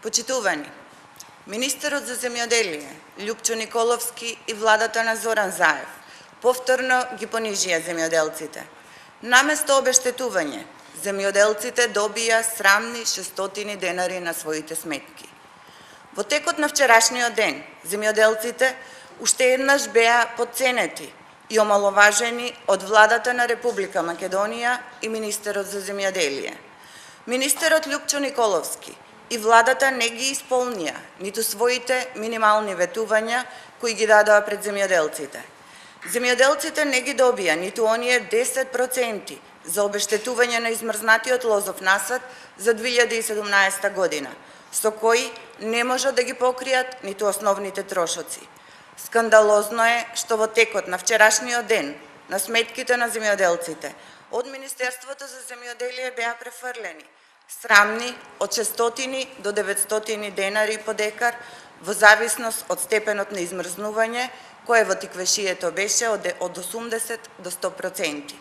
Почитувани, министерот за земјоделие Љупчо Николовски и владата на Зоран Заев повторно ги понижија земјоделците. Наместо обештетување, земјоделците добија срамни 600 денари на своите сметки. Во текот на вчерашниот ден, земјоделците уште еднаш беа потценети и омаловажени од владата на Република Македонија и министерот за земјоделие. Министерот Љупчо Николовски и владата не ги исполнија ниту своите минимални ветувања кои ги дадоа пред земјоделците. Земјоделците не ги добија ниту оние 10% за обештетување на измрзнатиот лозов насад за 2017 година, со кои не можат да ги покријат ниту основните трошоци. Скандалозно е што во текот на вчерашниот ден на сметките на земјоделците од Министерството за земјоделие беа префрлени срамни од 600 до 900 денари по декар во зависност од степенот на измрзнување, кое во тиквешието беше од 80 до 100%.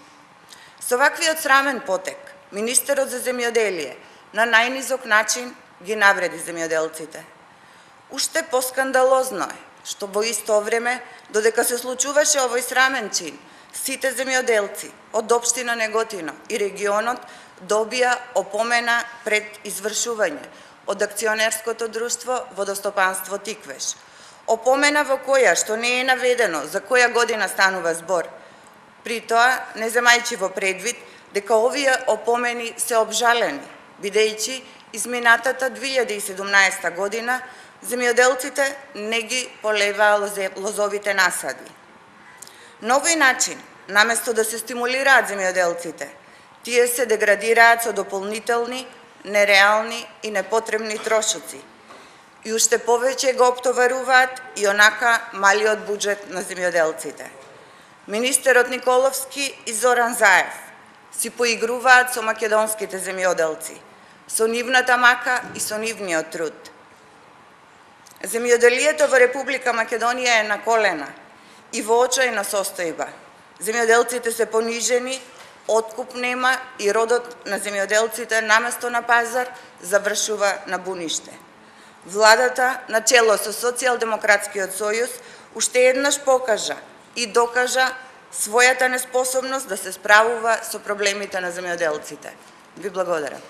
Со ваквиот срамен потек, министерот за земјоделие на најнизок начин ги навреди земјоделците. Уште поскандалозно е што во исто време, додека се случуваше овој срамен чин, сите земјоделци од општина Неготино и регионот добија опомена пред извршување од акционерското друштво Водостопанство Тиквеш. Опомена во која што не е наведено за која година станува збор, при тоа не земајќи во предвид дека овие опомени се обжалени, бидејќи изминатата 2017 година земјоделците не ги полеваа лозовите насади. На овој начин, наместо да се стимулираат земјоделците, тие се деградираат со дополнителни, нереални и непотребни трошоци и уште повеќе го оптоваруваат и онака малиот буџет на земјоделците. Министерот Николовски и Зоран Заев си поигруваат со македонските земјоделци, со нивната мака и со нивниот труд. Земјоделието во Република Македонија е на колена и во очајна состојба. Земјоделците се понижени, откуп нема и родот на земјоделците наместо на пазар завршува на буниште. Владата, на чело со Социјалдемократскиот сојуз, уште еднаш покажа и докажа својата неспособност да се справува со проблемите на земјоделците. Ви благодарам.